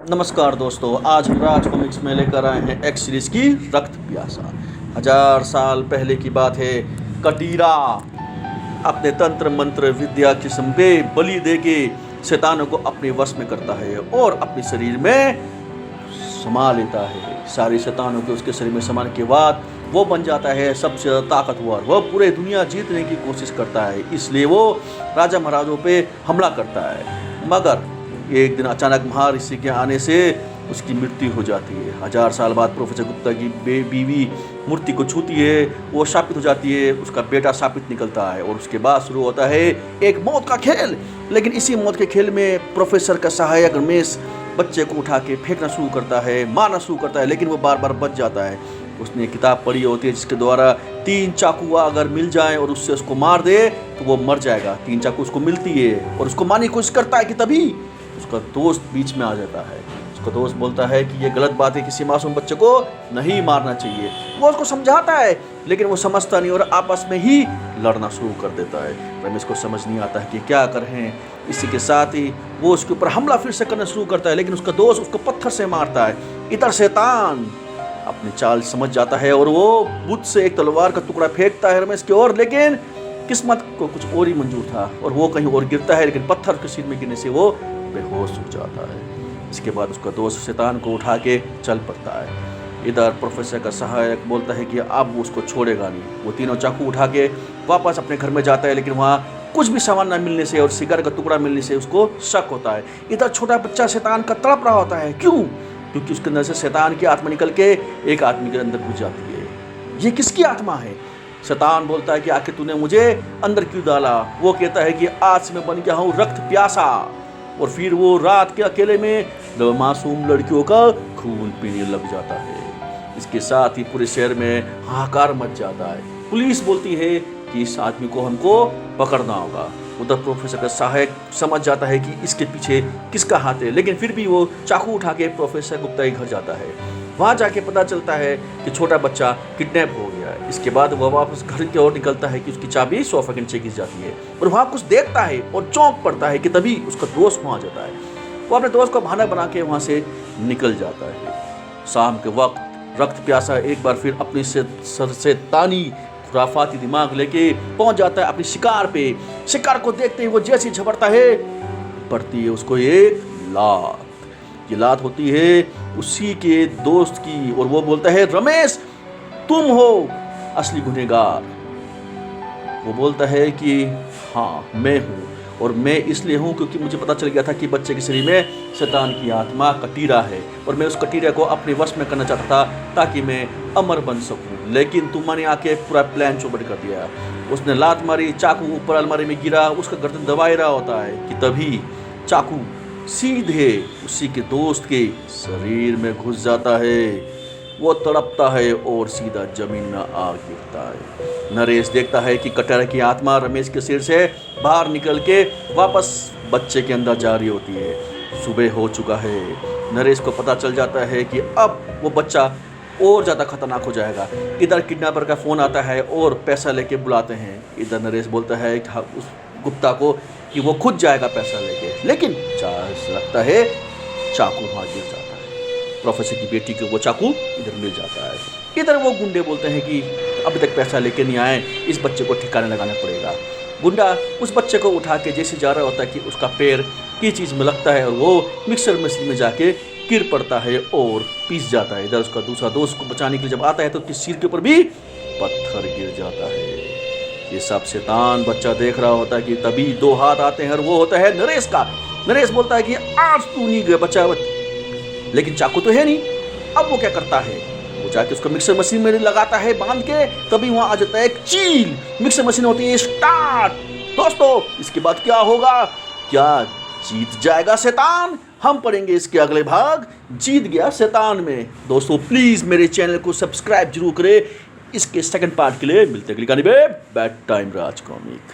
नमस्कार दोस्तों, आज हम राज कॉमिक्स में लेकर आए हैं एक्स सीरीज की रक्त प्यासा। 1000 साल पहले की बात है। कटीरा अपने तंत्र मंत्र विद्या की संबे बलि दे के शैतानों को अपने वश में करता है और अपने शरीर में समा लेता है। सारी शैतानों के उसके शरीर में समाने के बाद वो बन जाता है सबसे ज़्यादा ताकतवर। वह पूरे दुनिया जीतने की कोशिश करता है, इसलिए वो राजा महाराजों पे हमला करता है। मगर एक दिन अचानक महर्षि के आने से उसकी मृत्यु हो जाती है। 1000 साल बाद प्रोफेसर गुप्ता की बीवी मूर्ति को छूती है, वो शापित हो जाती है, उसका बेटा शापित निकलता है और उसके बाद शुरू होता है एक मौत का खेल। लेकिन इसी मौत के खेल में प्रोफेसर का सहायक रमेश बच्चे को उठा के फेंकना शुरू करता है, मारना शुरू करता है, लेकिन वो बार बार बच जाता है। उसने एक किताब पढ़ी होती है जिसके द्वारा 3 चाकू अगर मिल जाए और उससे उसको मार दे तो वो मर जाएगा। 3 चाकू उसको मिलती है और उसको मारने की कोशिश करता है कि तभी उसका दोस्त बीच में आ जाता है। उसका दोस्त बोलता है कि ये गलत बात है, किसी मासूम बच्चे को नहीं मारना चाहिए। वो उसको समझाता है लेकिन वो समझता नहीं और आपस में ही लड़ना शुरू कर देता है। रमेश को समझ नहीं आता है कि क्या करें। इसी के साथ ही वो उसके ऊपर हमला फिर से करना शुरू करता है, लेकिन उसका दोस्त उसको पत्थर से मारता है। इधर शैतान अपनी चाल समझ जाता है और वो बुत से एक तलवार का टुकड़ा फेंकता है रमेश की ओर, लेकिन किस्मत को कुछ और ही मंजूर था और वो कहीं और गिरता है, लेकिन पत्थर के सिर में गिरने से वो बेहोश हो जाता है। इसके बाद उसका दोस्त शैतान को उठा के चल पड़ता है। इधर प्रोफेसर का सहायक बोलता है कि अब वो उसको छोड़ेगा नहीं। वो तीनों चाकू उठा के वापस अपने घर में जाता है, लेकिन वहाँ कुछ भी सामान ना मिलने से और सिगारेट का टुकड़ा मिलने से उसको शक होता है। इधर छोटा बच्चा शैतान का तड़प रहा होता है। क्यों? क्योंकि उसके अंदर से शैतान की आत्मा निकल के एक आदमी के अंदर घुस जाती है। ये किसकी आत्मा है? शैतान बोलता है कि आखिर तूने मुझे अंदर क्यों डाला? वो कहता है कि आज से मैं बन गया हूँ रक्त प्यासा। और फिर वो रात के अकेले में मासूम लड़कियों का खून पीने लग जाता है। इसके साथ ही पूरे शहर में हाहाकार मच जाता है। पुलिस बोलती है कि इस आदमी को हमको पकड़ना होगा। उधर प्रोफेसर का सहायक समझ जाता है कि इसके पीछे किसका हाथ है, लेकिन फिर भी वो चाकू उठा के प्रोफेसर गुप्ता के घर जाता है। वहाँ जाके पता चलता है कि छोटा बच्चा किडनैप हो गया है। इसके बाद वह वापस घर की ओर निकलता है कि उसकी चाबी सोफा के नीचे गिर जाती है और वहाँ कुछ देखता है और चौंक पड़ता है कि तभी उसका दोस्त वहाँ जाता है। वो अपने दोस्त का बहाना बना के वहाँ से निकल जाता है। शाम के वक्त रक्त प्यासा एक बार फिर अपनी सर से तानी खुराफाती दिमाग लेके पहुँच जाता है अपनी शिकार पे। शिकार को देखते ही वो जैसे झपटता है पड़ती है उसको एक लात। ये लात होती है उसी के दोस्त की और वो बोलता है, रमेश तुम हो असली गुनहगार। वो बोलता है कि हाँ मैं हूँ, और मैं इसलिए हूँ क्योंकि मुझे पता चल गया था कि बच्चे के शरीर में शैतान की आत्मा कटीरा है और मैं उस कटीरा को अपने वश में करना चाहता था ताकि मैं अमर बन सकूँ। लेकिन तुमने आके पूरा प्लान चौपट कर दिया। उसने लात मारी, चाकू ऊपर अलमारी में गिरा, उसका गर्दन दबाए रहा होता है कि तभी चाकू सीधे उसी के दोस्त के शरीर में घुस जाता है। वो तड़पता है और सीधा जमीन में आ गिरता है। नरेश देखता है कि कटीरा की आत्मा रमेश के सिर से बाहर निकल के वापस बच्चे के अंदर जा रही होती है। सुबह हो चुका है। नरेश को पता चल जाता है कि अब वो बच्चा और ज़्यादा खतरनाक हो जाएगा। इधर किडनैपर का फ़ोन आता है और पैसा लेके बुलाते हैं। इधर नरेश बोलता है कि उस गुप्ता को कि वो खुद जाएगा पैसा लेके, लेकिन लगता है चाकू वहाँ गिर जाता है। प्रोफेसर की बेटी को वो चाकू इधर मिल जाता है। इधर वो गुंडे बोलते हैं कि अभी तक पैसा लेके नहीं आए, इस बच्चे को ठिकाने लगाना पड़ेगा। गुंडा उस बच्चे को उठा के जैसे जा रहा होता है कि उसका पैर की चीज़ में लगता है और वो मिक्सर मशीन में जाके गिर पड़ता है और पीस जाता है। इधर उसका दूसरा दोस्त को बचाने के लिए जब आता है तो उसके सिर के ऊपर भी पत्थर गिर जाता है। ये सब शैतान बच्चा देख रहा होता है कि तभी 2 हाथ आते हैं और वो होता है नरेश का। नरेश बोलता है कि आज तू नहीं गया बच्चा, लेकिन चाकू तो है नहीं। अब वो क्या करता है, वो जाके उसको मिक्सर मशीन में लगाता है बांध के। तभी वहां आ जाता है एक चील। मिक्सर मशीन होती है स्टार्ट। दोस्तों इसके बाद क्या होगा? क्या जीत जाएगा शैतान? हम पढ़ेंगे इसके अगले भाग जीत गया शैतान में। दोस्तों प्लीज मेरे चैनल को सब्सक्राइब जरूर करें। इसके सेकंड पार्ट के लिए मिलते हैं अगली कहानी में। बैड टाइम राज कॉमिक।